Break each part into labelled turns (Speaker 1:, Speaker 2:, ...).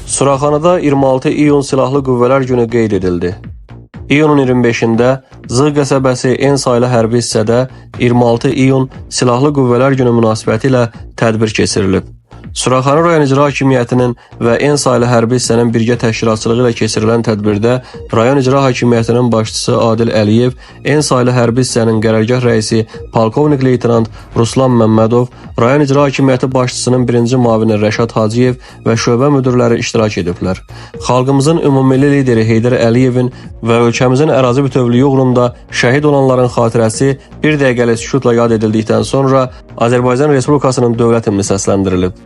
Speaker 1: Suraxanıda 26 iyun Silahlı Qüvvələr Günü qeyd edildi. İyunun 25-də Zığ qəsəbəsi en saylı hərbi hissədə 26 iyun Silahlı Qüvvələr Günü münasibətilə tədbir keçirilib. Suraxanı rayon icra hakimiyyətinin və en saylı hərbi hissənin birgə təşkilatçılığı ilə keçirilən tədbirdə rayon icra hakimiyyətinin başçısı Adil Əliyev, en saylı hərbi hissənin qərargah rəisi polkovnik leytenant Ruslan Məmmədov, rayon icra hakimiyyəti başçısının birinci müavini Rəşad Hacıyev və şöbə müdirləri iştirak ediblər. Xalqımızın ümumilli lideri Heydər Əliyevin və ölkəmizin ərazi bütövlüyü uğrunda şəhid olanların xatirəsi bir dəqiqəlik sükutla yad edildikdən sonra Azərbaycan Respublikasının dövlət himni səsləndirilib.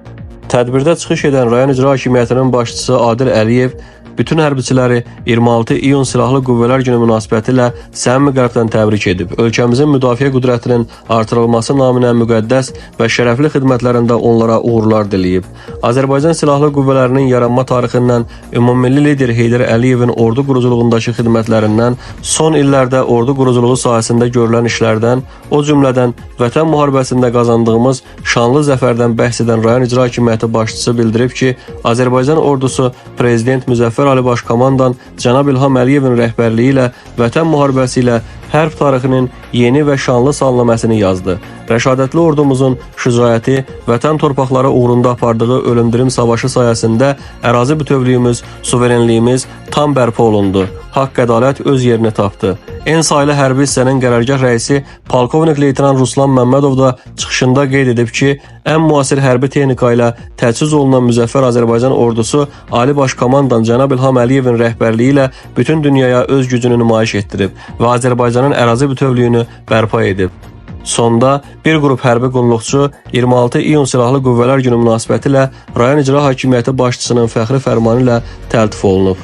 Speaker 1: Tədbirdə çıxış edən rayon icra hakimiyyətinin başçısı Adil Əliyev bütün hərbiçiləri 26 iyun Silahlı Qüvvələr Günü münasibətilə səmimi qəlbdən təbrik edib. Ölkəmizin müdafiə qüdrətinin artırılması naminə müqəddəs və şərəfli xidmətlərində onlara uğurlar diləyib. Azərbaycan Silahlı Qüvvələrinin yaranma tarixindən ümummilli lider Heydər Əliyevin ordu quruculuğundakı xidmətlərindən, son illərdə ordu quruculuğu sahəsində görülən işlərdən, o cümlədən Vətən müharibəsində qazandığımız şanlı zəfərdən bəhs edən rayon icra hakimiyyəti başçısı bildirib ki, Azərbaycan ordusu Prezident Müzəffər Ali Başkomandan Cənab İlham Əliyevin rəhbərliyi ilə Vətən müharibəsi ilə hərb tarixinin yeni və şanlı salnaməsini yazdı. Rəşadətli ordumuzun şücaəti, vətən torpaqları uğrunda apardığı ölümdirim savaşı sayəsində ərazi bütövlüyümüz, suverenliyimiz tam bərpa olundu. Haqq ədalət öz yerini tapdı. En saylı hərbi hissənin qərargah rəisi polkovnik leytenant Ruslan Məmmədov da çıxışında qeyd edib ki, ən müasir hərbi texnika ilə təchiz olunan müzəffər Azərbaycan ordusu Ali Başkomandan Cənab İlham Əliyevin rəhbərliyi ilə bütün dünyaya öz gücünü nümayiş etdirib və Azərbaycanın ərazi bütövlüyünü bərpa edib. Sonda bir qrup hərbi qulluqçu 26 iyun Silahlı Qüvvələr Günü münasibətilə rayon icra hakimiyyəti başçısının fəxri fərmanı ilə təltif olunub.